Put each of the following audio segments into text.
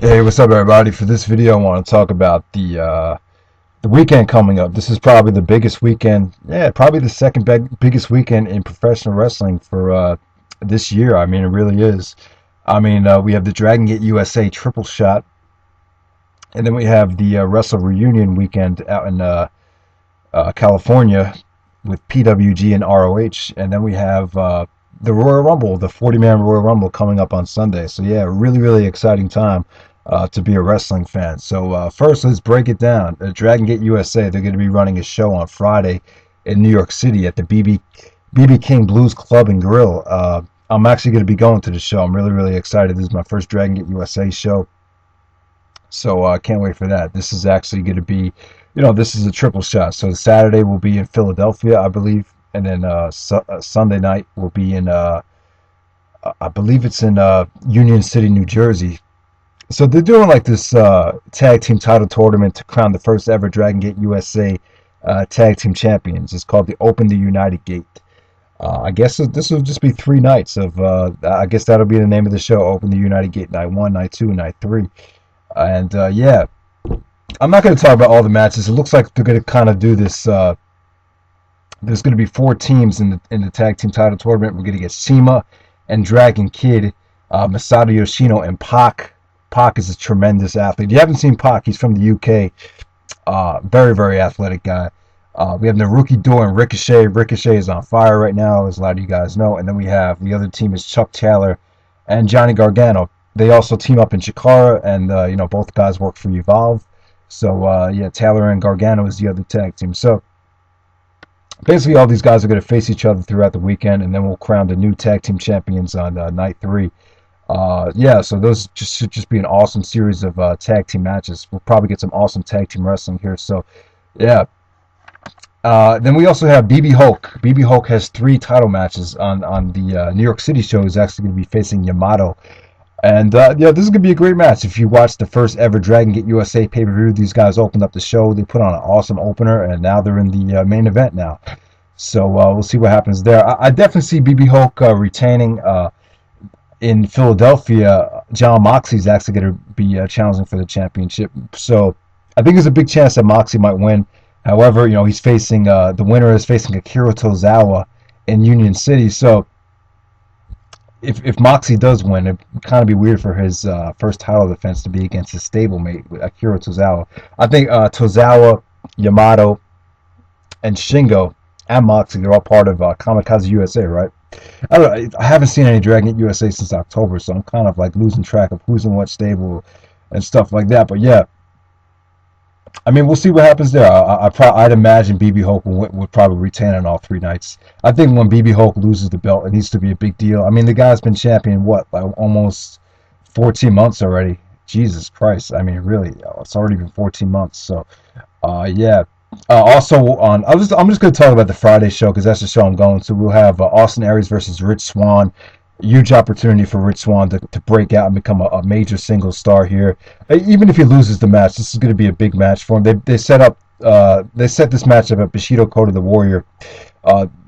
Hey, what's up, everybody? For this video, I want to talk about the weekend coming up. This is probably the biggest weekend, yeah, probably the second biggest weekend in professional wrestling for this year. I mean, it really is. We have the Dragon Gate USA Triple Shot, and then we have the Wrestle Reunion weekend out in California with PWG and ROH, and then we have the Royal Rumble, the 40-man Royal Rumble coming up on Sunday. So yeah, really, really exciting time to be a wrestling fan. So first, let's break it down. Dragon Gate USA, they're going to be running a show on Friday in New York City at the BB King Blues Club and Grill. I'm actually going to be going to the show. I'm really, really excited. This is my first Dragon Gate USA show. So I can't wait for that. This is actually going to be, this is a triple shot. So Saturday will be in Philadelphia, I believe, and then Sunday night will be in, I believe it's in Union City, New Jersey. So they're doing like this tag team title tournament to crown the first ever Dragon Gate USA tag team champions. It's called the Open the United Gate. I guess this will just be 3 nights of, I guess that'll be the name of the show, Open the United Gate, night 1, night 2, and night 3. And yeah, I'm not going to talk about all the matches. It looks like they're going to kind of do this. There's going to be 4 teams in the tag team title tournament. We're going to get CIMA and Dragon Kid, Masato Yoshino, and Pac. Pac is a tremendous athlete. You haven't seen Pac. He's from the UK. Very, very athletic guy. We have Naruki Doi and Ricochet. Ricochet is on fire right now, as a lot of you guys know. And then we have the other team is Chuck Taylor and Johnny Gargano. They also team up in Chikara, and both guys work for Evolve. So yeah, Taylor and Gargano is the other tag team. So basically, all these guys are going to face each other throughout the weekend, and then we'll crown the new tag team champions on night 3. Yeah, so those should just be an awesome series of tag team matches. We'll probably get some awesome tag team wrestling here. So yeah. Then we also have BB Hulk. BB Hulk has 3 title matches on the New York City show. He's actually going to be facing Yamato. And yeah, this is going to be a great match. If you watched the first ever Dragon Gate USA pay-per-view, these guys opened up the show. They put on an awesome opener, and now they're in the main event now. So we'll see what happens there. I definitely see BB Hulk retaining. In Philadelphia, John Moxley is actually going to be challenging for the championship. So I think there's a big chance that Moxley might win. However, he's facing, the winner is facing Akira Tozawa in Union City. So if Moxley does win, it would kind of be weird for his first title defense to be against his stablemate, Akira Tozawa. I think Tozawa, Yamato, and Shingo and Moxley, they're all part of Kamikaze USA, right? I don't know. I haven't seen any Dragon Gate USA since October, so I'm kind of like losing track of who's in what stable and stuff like that. But yeah, I mean, we'll see what happens there. I'd imagine BB Hulk would probably retain on all 3 nights. I think when BB Hulk loses the belt, it needs to be a big deal. I mean, the guy's been champion, what, like almost 14 months already. Jesus Christ. I mean, really, it's already been 14 months. So, yeah. Also, I'm just going to talk about the Friday show because that's the show I'm going to. We'll have Austin Aries versus Rich Swann. Huge opportunity for Rich Swann to break out and become a major single star here. Even if he loses the match, this is going to be a big match for him. They set this match up at Bushido Code of the Warrior.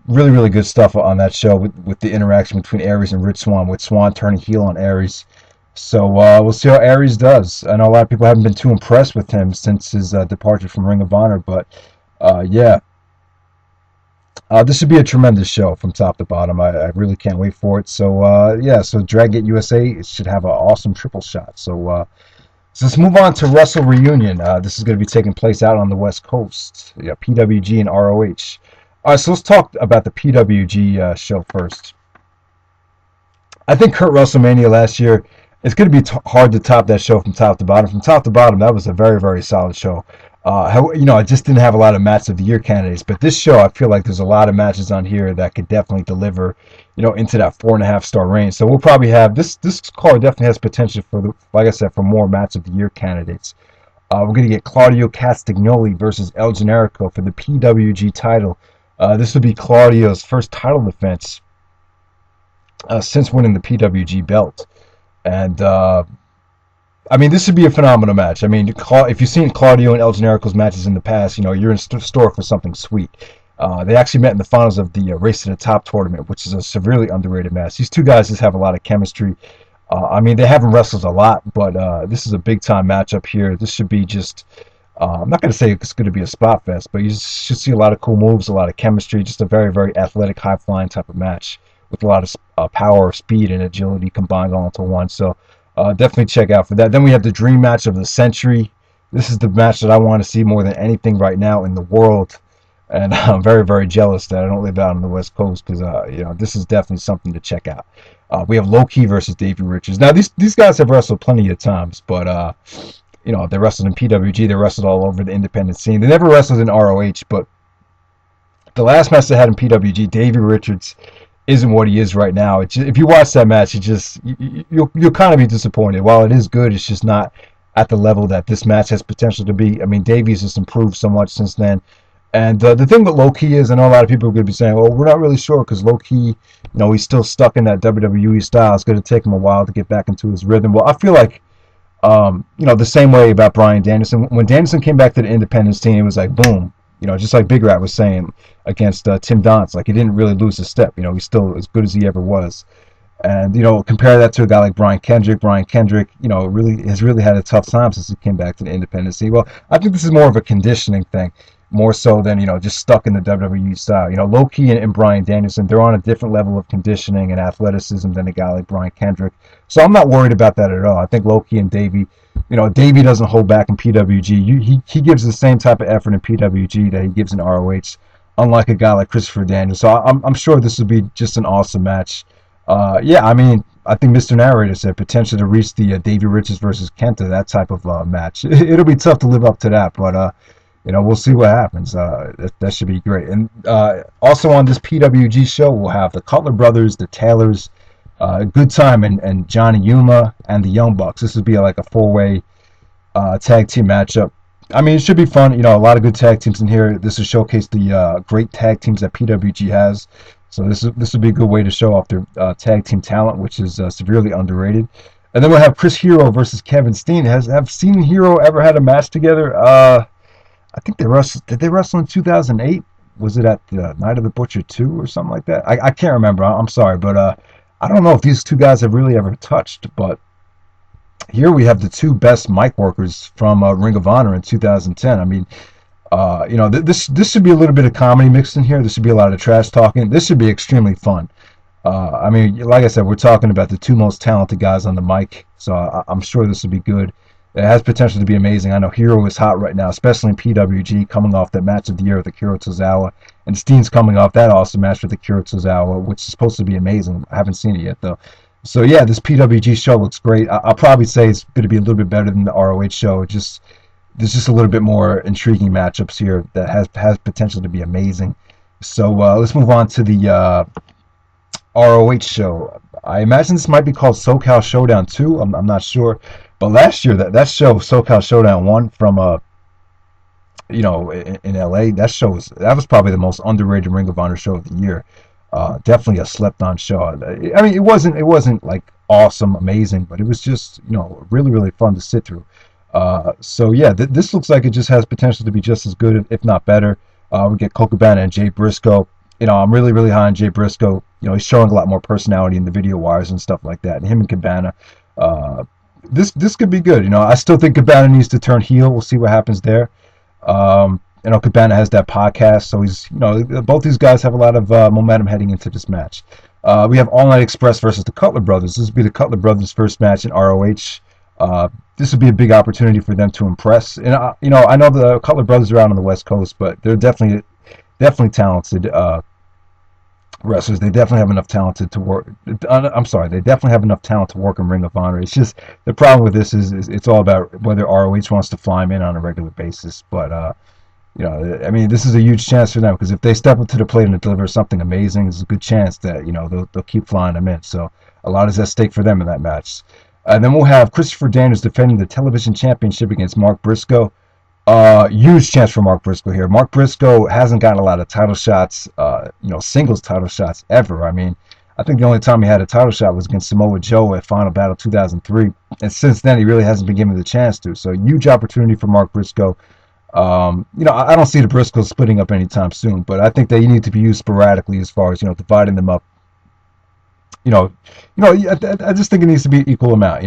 Really, really good stuff on that show with the interaction between Aries and Rich Swann, with Swann turning heel on Aries. So we'll see how Aries does. I know a lot of people haven't been too impressed with him since his departure from Ring of Honor, but yeah. This should be a tremendous show from top to bottom. I really can't wait for it. So yeah, so Dragon Gate USA should have an awesome triple shot. So let's move on to Wrestle Reunion. This is going to be taking place out on the West Coast. Yeah, PWG and ROH. All right, so let's talk about the PWG show first. I think Kurt WrestleMania last year, it's going to be hard to top that show from top to bottom. From top to bottom, that was a very, very solid show. I just didn't have a lot of match of the year candidates, but this show, I feel like there's a lot of matches on here that could definitely deliver, into that 4.5-star range. So we'll probably have this card definitely has potential for, like I said, for more match of the year candidates. We're going to get Claudio Castagnoli versus El Generico for the PWG title. This would be Claudio's first title defense since winning the PWG belt. And I mean, this would be a phenomenal match. I mean, if you've seen Claudio and El Generico's matches in the past, you're in store for something sweet. They actually met in the finals of the Race to the Top tournament, which is a severely underrated match. These two guys just have a lot of chemistry. I mean, they haven't wrestled a lot, but this is a big time matchup here. This should be just. I'm not going to say it's going to be a spot fest, but you should see a lot of cool moves, a lot of chemistry, just a very, very athletic, high flying type of match with a lot of power, speed, and agility combined all into one. So definitely check out for that. Then we have the dream match of the century. This is the match that I want to see more than anything right now in the world. And I'm very, very jealous that I don't live out on the West Coast because, this is definitely something to check out. We have Low Key versus Davey Richards. Now, these guys have wrestled plenty of times, but they wrestled in PWG. They wrestled all over the independent scene. They never wrestled in ROH, but the last match they had in PWG, Davey Richards isn't what he is right now. If you watch that match, you'll kind of be disappointed. While it is good, it's just not at the level that this match has potential to be. I mean, Davey's just improved so much since then. And the thing with Low Key is, I know a lot of people are going to be saying, well, we're not really sure because Low Key, he's still stuck in that WWE style. It's going to take him a while to get back into his rhythm. Well, I feel like the same way about Bryan Danielson. When Danielson came back to the independence team, it was like boom. Just like Big Rat was saying against Tim Donst, like he didn't really lose a step. He's still as good as he ever was. And compare that to a guy like Brian Kendrick. Brian Kendrick, really has really had a tough time since he came back to the independent scene. Well, I think this is more of a conditioning thing, more so than just stuck in the WWE style. Low Key and Bryan Danielson, they're on a different level of conditioning and athleticism than a guy like Brian Kendrick. So I'm not worried about that at all. I think Low Key and Davey, Davey doesn't hold back in PWG. He gives the same type of effort in PWG that he gives in ROH, unlike a guy like Christopher Daniels. So I'm sure this will be just an awesome match. I mean, I think Mr. Narrator said potential to reach the Davey Richards versus Kenta, that type of match. It'll be tough to live up to that, but we'll see what happens. That should be great. And also on this PWG show, we'll have the Cutler Brothers, the Taylors, Good Time, and Johnny Yuma, and the Young Bucks. This would be like a four-way tag team matchup. I mean, it should be fun. A lot of good tag teams in here. This will showcase the great tag teams that PWG has. So this would be a good way to show off their tag team talent, which is severely underrated. And then we'll have Chris Hero versus Kevin Steen. Have Steen and Hero ever had a match together? I think they wrestled. Did they wrestle in 2008? Was it at the Night of the Butcher 2 or something like that? I can't remember. I'm sorry, but I don't know if these two guys have really ever touched. But here we have the two best mic workers from Ring of Honor in 2010. I mean, this should be a little bit of comedy mixed in here. This should be a lot of trash talking. This should be extremely fun. I mean, like I said, we're talking about the two most talented guys on the mic, so I'm sure this would be good. It has potential to be amazing. I know Hero is hot right now, especially in PWG, coming off that match of the year with Akira Tozawa. And Steen's coming off that awesome match with Akira Tozawa, which is supposed to be amazing. I haven't seen it yet, though. So, yeah, this PWG show looks great. I'll probably say it's going to be a little bit better than the ROH show. There's just a little bit more intriguing matchups here that has potential to be amazing. So, let's move on to the ROH show. I imagine this might be called SoCal Showdown 2. I'm not sure. But last year, that show, SoCal Showdown 1 from in LA, that was probably the most underrated Ring of Honor show of the year. Definitely a slept-on show. I mean, it wasn't like awesome, amazing, but it was just really, really fun to sit through. So yeah, this looks like it just has potential to be just as good, if not better. We get Colt Cabana and Jay Briscoe. I'm really, really high on Jay Briscoe. He's showing a lot more personality in the video wires and stuff like that. And him and Cabana, this could be good. I still think Cabana needs to turn heel. We'll see what happens there. Cabana has that podcast, so he's, both these guys have a lot of momentum heading into this match. We have All Night Express versus the Cutler Brothers. This would be the Cutler Brothers' first match in ROH. This would be a big opportunity for them to impress. And I know the Cutler Brothers are out on the West Coast, but they're definitely talented wrestlers. They definitely have enough talent to work. They definitely have enough talent to work in Ring of Honor. It's just the problem with this is it's all about whether ROH wants to fly them in on a regular basis. But I mean, this is a huge chance for them because if they step up to the plate and deliver something amazing, there's a good chance that they'll keep flying them in. So a lot is at stake for them in that match. And then we'll have Christopher Daniels defending the television championship against Mark Briscoe. Huge chance for Mark Briscoe here. Mark Briscoe hasn't gotten a lot of title shots, singles title shots ever. I mean, I think the only time he had a title shot was against Samoa Joe at Final Battle 2003. And since then, he really hasn't been given the chance to. So, huge opportunity for Mark Briscoe. I don't see the Briscoes splitting up anytime soon, but I think they need to be used sporadically as far as, dividing them up you know, I just think it needs to be equal amount.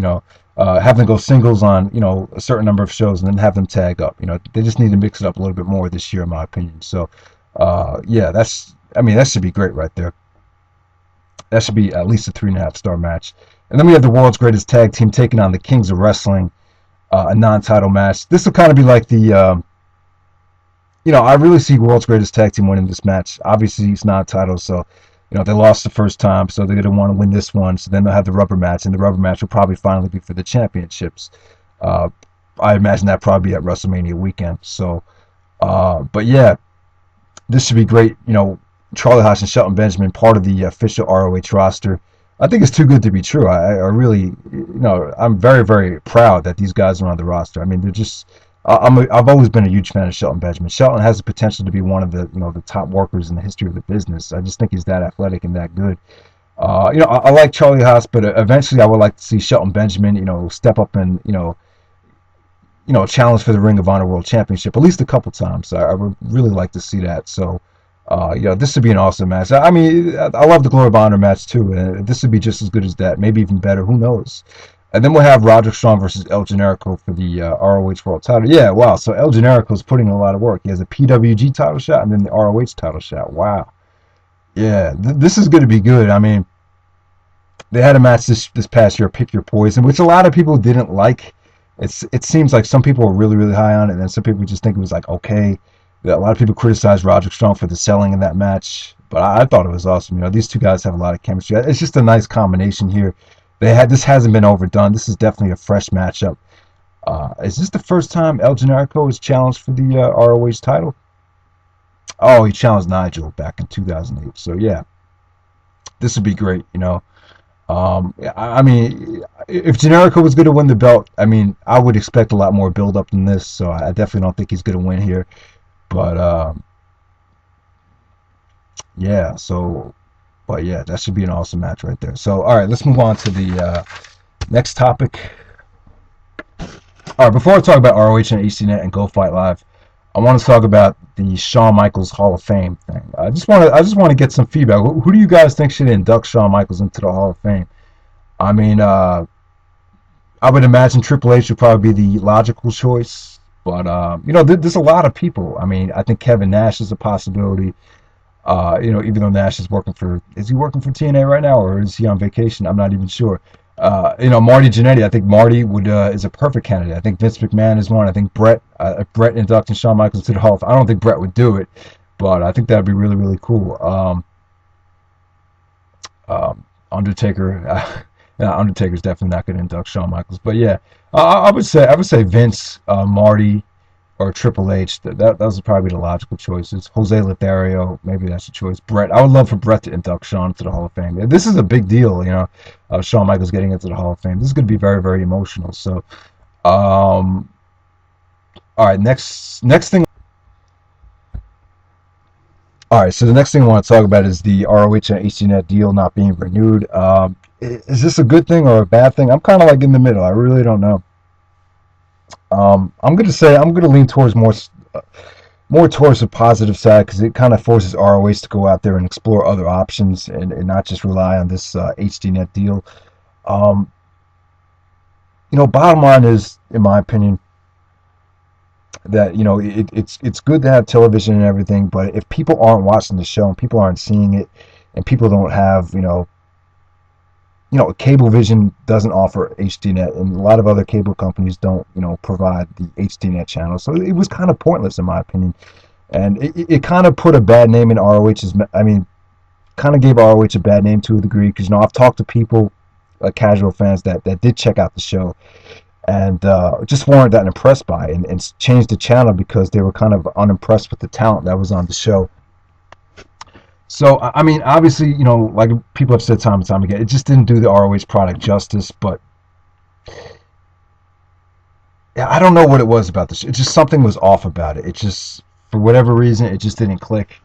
Have them go singles on a certain number of shows and then have them tag up. They just need to mix it up a little bit more this year, in my opinion. So, yeah, that should be great right there. That should be at least a 3.5 star match. And then we have the world's greatest tag team taking on the Kings of Wrestling, a non-title match. This will kind of be like I really see world's greatest tag team winning this match. Obviously, it's not a title, so they lost the first time, so they're gonna want to win this one. So then they'll have the rubber match, and the rubber match will probably finally be for the championships. Uh, I imagine that probably at WrestleMania weekend. So, but yeah, this should be great. Charlie Haas and Shelton Benjamin, part of the official ROH roster. I think it's too good to be true. I really, I'm very, very proud that these guys are on the roster. I mean, they're just. I've always been a huge fan of Shelton Benjamin. Shelton has the potential to be one of the top workers in the history of the business. I just think he's that athletic and that good. I like Charlie Haas, but eventually I would like to see Shelton Benjamin, step up and challenge for the Ring of Honor World Championship at least a couple times. I would really like to see that. So, this would be an awesome match. I mean, I love the Glory of Honor match too, and this would be just as good as that, maybe even better. Who knows? And then we'll have Roderick Strong versus El Generico for the ROH World title. Yeah, wow. So El Generico is putting in a lot of work. He has a PWG title shot and then the ROH title shot. Wow. Yeah, this is going to be good. I mean, they had a match this past year, Pick Your Poison, which a lot of people didn't like. It seems like some people were really, really high on it, and then some people just think it was like okay. A lot of people criticized Roderick Strong for the selling in that match, but I thought it was awesome. These two guys have a lot of chemistry. It's just a nice combination here. This hasn't been overdone. This is definitely a fresh matchup. Is this the first time El Generico is challenged for the ROH title? Oh, he challenged Nigel back in 2008. So yeah, this would be great. I mean, if Generico was going to win the belt, I mean, I would expect a lot more build up than this. So I definitely don't think he's going to win here. But yeah, so. But yeah, that should be an awesome match right there. So, all right, let's move on to the next topic. All right, before I talk about ROH and HDNet and Go Fight Live, I want to talk about the Shawn Michaels Hall of Fame thing. I just want to get some feedback. Who do you guys think should induct Shawn Michaels into the Hall of Fame? I mean, I would imagine Triple H would probably be the logical choice, but there's a lot of people. I mean, I think Kevin Nash is a possibility. Even though Nash is is he working for TNA right now, or is he on vacation? I'm not even sure. Marty Jannetty, I think Marty is a perfect candidate. I think Vince McMahon is one. I think Brett inducting Shawn Michaels to the Hall of Fame. I don't think Brett would do it, but I think that'd be really, really cool. Undertaker, Undertaker's definitely not going to induct Shawn Michaels, but yeah, I would say Vince, Marty, or Triple H. Those would probably be the logical choices. Jose Lothario, maybe that's a choice. Brett, I would love for Brett to induct Shawn to the Hall of Fame. This is a big deal, Shawn Michaels getting into the Hall of Fame. This is going to be very, very emotional. So, all right, next thing. All right, so the next thing I want to talk about is the ROH and HDNet deal not being renewed. Is this a good thing or a bad thing? I'm kind of like in the middle. I really don't know. I'm gonna lean towards more towards the positive side because it kind of forces ROH to go out there and explore other options and not just rely on this HDNet deal. Um, Bottom line is, in my opinion, that it's good to have television and everything, but if people aren't watching the show and people aren't seeing it, and people don't have Cablevision doesn't offer HDNet, and a lot of other cable companies don't, provide the HDNet channel. So it was kind of pointless, in my opinion, and it kind of put a bad name in ROH's. I mean, kind of gave ROH a bad name to a degree because I've talked to people, casual fans that did check out the show and just weren't that impressed by it, and changed the channel because they were kind of unimpressed with the talent that was on the show. So, I mean, obviously, like people have said time and time again, it just didn't do the ROH product justice, but yeah, I don't know what it was about this. It just, something was off about it. It just, for whatever reason, it just didn't click.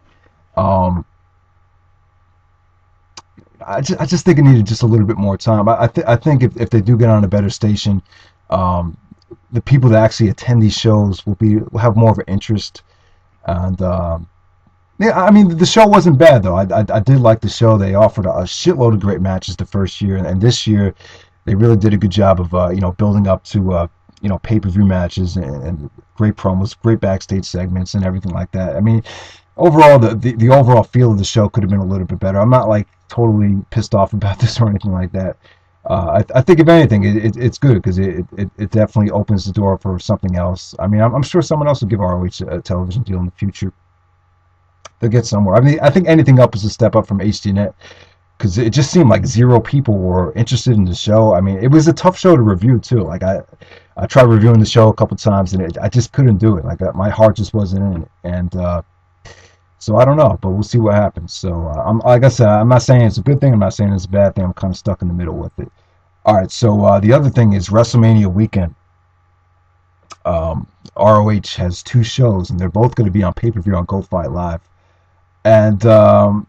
Um, I just think it needed just a little bit more time. I think if they do get on a better station, um, the people that actually attend these shows will have more of an interest, and Yeah, I mean the show wasn't bad though. I did like the show. They offered a shitload of great matches the first year, and this year they really did a good job of building up to pay-per-view matches and great promos, great backstage segments, and everything like that. I mean, overall the overall feel of the show could have been a little bit better. I'm not like totally pissed off about this or anything like that. I think if anything, it's good because it definitely opens the door for something else. I mean, I'm sure someone else will give ROH a television deal in the future. They'll get somewhere. I mean, I think anything up is a step up from HDNet because it just seemed like zero people were interested in the show. I mean, it was a tough show to review too. Like I tried reviewing the show a couple times and I just couldn't do it. Like my heart just wasn't in it, and so I don't know, but we'll see what happens. So I'm like I said, I'm not saying it's a good thing. I'm not saying it's a bad thing. I'm kind of stuck in the middle with it. All right. So the other thing is WrestleMania weekend. ROH has two shows, and they're both going to be on pay-per-view on Go Fight Live. And I'm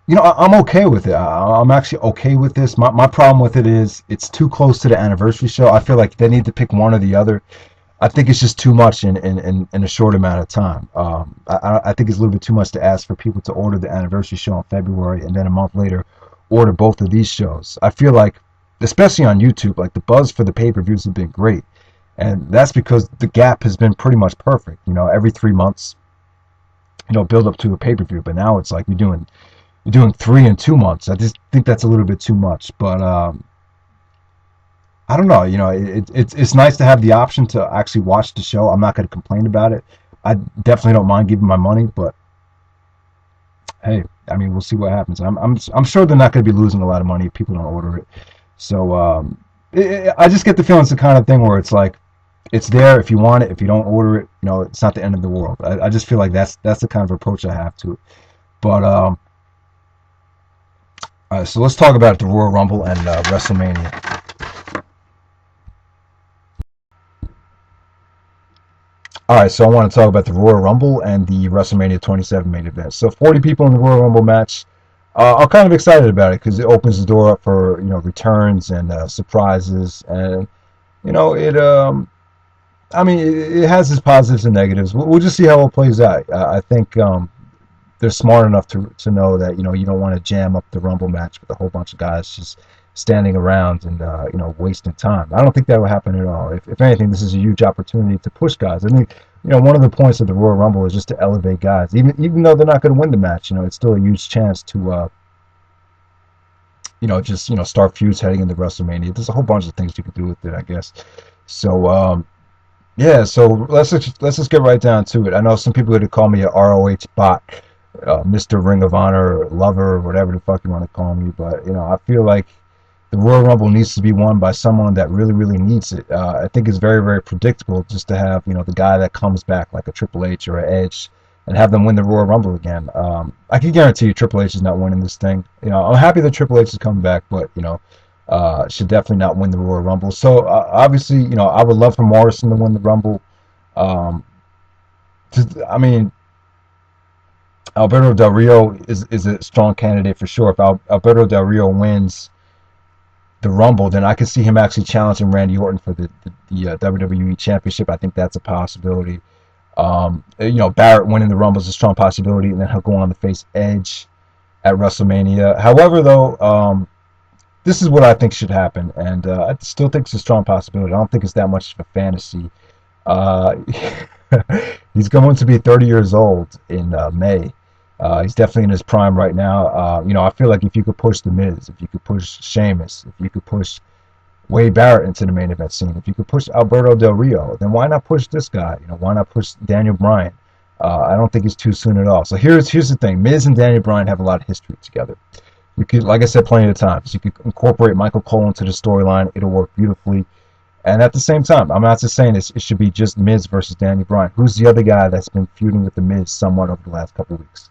okay with it. I'm actually okay with this. My problem with it is it's too close to the anniversary show. I feel like they need to pick one or the other. I think it's just too much in a short amount of time. I think it's a little bit too much to ask for people to order the anniversary show in February and then a month later order both of these shows. I feel like, especially on YouTube, like the buzz for the pay-per-views have been great. And that's because the gap has been pretty much perfect. Every 3 months, build up to a pay-per-view. But now it's like you're doing 3 in 2 months. I just think that's a little bit too much. But I don't know. It's nice to have the option to actually watch the show. I'm not going to complain about it. I definitely don't mind giving my money, but hey, I mean, we'll see what happens. I'm sure they're not going to be losing a lot of money if people don't order it. So I just get the feeling it's the kind of thing where it's like it's there if you want it. If you don't order it, it's not the end of the world. I just feel like that's the kind of approach I have to it. But all right, so let's talk about the Royal Rumble and WrestleMania. All right, so I want to talk about the Royal Rumble and the WrestleMania 27 main event. So 40 people in the Royal Rumble match. I'm kind of excited about it because it opens the door up for returns and surprises, and it I mean it has its positives and negatives. We'll just see how it plays out. I think they're smart enough to know that you don't want to jam up the Rumble match with a whole bunch of guys just standing around and wasting time. I don't think that will happen at all. If anything, this is a huge opportunity to push guys. I mean, one of the points of the Royal Rumble is just to elevate guys, even though they're not going to win the match. It's still a huge chance to just start feuds heading into WrestleMania. There's a whole bunch of things you can do with it, I guess. So yeah, so let's just get right down to it. I know some people would call me a ROH bot, Mr. Ring of Honor lover, or whatever the fuck you want to call me, but I feel like the Royal Rumble needs to be won by someone that really, really needs it. I think it's very, very predictable just to have, the guy that comes back like a Triple H or an Edge and have them win the Royal Rumble again. I can guarantee you Triple H is not winning this thing. I'm happy that Triple H is coming back, but, should definitely not win the Royal Rumble. So, obviously, I would love for Morrison to win the Rumble. I mean, Alberto Del Rio is a strong candidate for sure. If Alberto Del Rio wins the Rumble, then I could see him actually challenging Randy Orton for the WWE Championship. I think that's a possibility. Barrett winning the Rumble is a strong possibility, and then he'll go on to face Edge at WrestleMania. However, though, this is what I think should happen, and I still think it's a strong possibility. I don't think it's that much of a fantasy. He's going to be 30 years old in May. He's definitely in his prime right now. I feel like if you could push The Miz, if you could push Sheamus, if you could push Wade Barrett into the main event scene, if you could push Alberto Del Rio, then why not push this guy? Why not push Daniel Bryan? I don't think it's too soon at all. So here's the thing. Miz and Daniel Bryan have a lot of history together. You could, like I said plenty of times, you could incorporate Michael Cole into the storyline. It'll work beautifully. And at the same time, I'm not just saying it should be just Miz versus Daniel Bryan. Who's the other guy that's been feuding with The Miz somewhat over the last couple of weeks?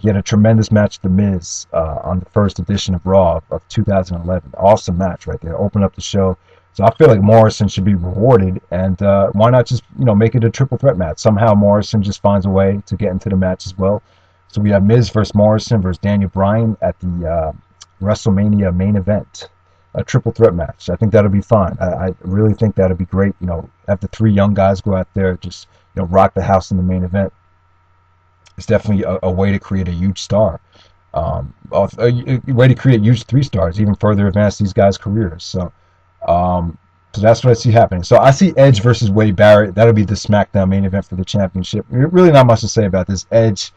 He had a tremendous match with The Miz on the first edition of Raw of 2011. Awesome match right there. Opened up the show. So I feel like Morrison should be rewarded. And why not just make it a triple threat match? Somehow Morrison just finds a way to get into the match as well. So we have Miz versus Morrison versus Daniel Bryan at the WrestleMania main event. A triple threat match. I think that'll be fine. I really think that'll be great. Have the three young guys go out there, just rock the house in the main event. It's definitely a way to create a huge star. A way to create huge 3 stars, even further advance these guys' careers. Um, so that's what I see happening. So I see Edge versus Wade Barrett. That'll be the SmackDown main event for the championship. Really not much to say about this. Edge,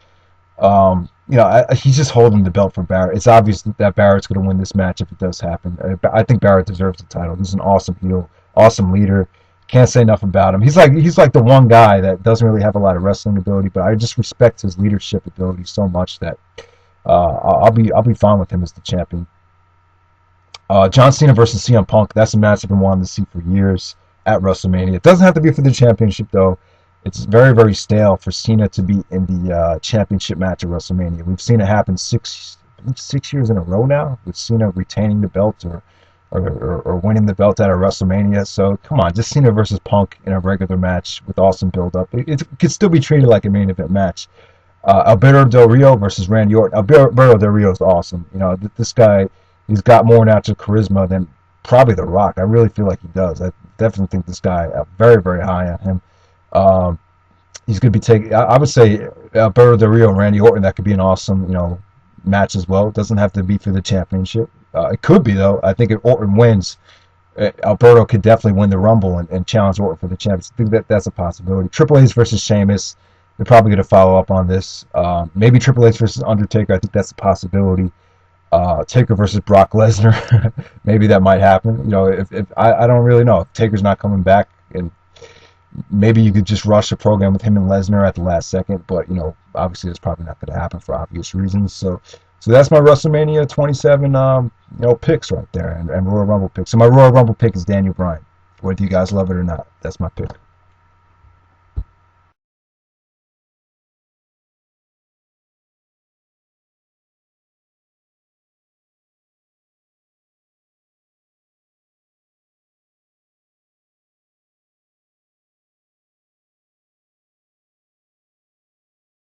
he's just holding the belt for Barrett. It's obvious that Barrett's going to win this match if it does happen. I think Barrett deserves the title. He's an awesome heel, awesome leader. Can't say enough about him. He's like the one guy that doesn't really have a lot of wrestling ability, but I just respect his leadership ability so much that I'll be fine with him as the champion. John Cena versus CM Punk. That's a match I've been wanting to see for years at WrestleMania. It doesn't have to be for the championship though. It's very, very stale for Cena to be in the championship match at WrestleMania. We've seen it happen 6 years in a row now, with Cena retaining the belt or winning the belt at a WrestleMania. So come on, just Cena versus Punk in a regular match with awesome build-up. It could still be treated like a main event match. Alberto Del Rio versus Randy Orton. Alberto Del Rio is awesome. This guy, he's got more natural charisma than probably The Rock. I really feel like he does. I definitely think this guy, very, very high on him. Um, he's going to be taking, I would say, Alberto Del Rio and Randy Orton. That could be an awesome, match as well. It doesn't have to be for the championship. It could be, though. I think if Orton wins, Alberto could definitely win the Rumble and challenge Orton for the championship. I think that's a possibility. Triple H versus Sheamus. They're probably going to follow up on this. Maybe Triple H versus Undertaker. I think that's a possibility. Taker versus Brock Lesnar. Maybe that might happen. If I don't really know. If Taker's not coming back, and maybe you could just rush a program with him and Lesnar at the last second. But obviously, it's probably not going to happen for obvious reasons. So that's my WrestleMania 27 picks right there, and Royal Rumble picks. So my Royal Rumble pick is Daniel Bryan. Whether you guys love it or not, that's my pick.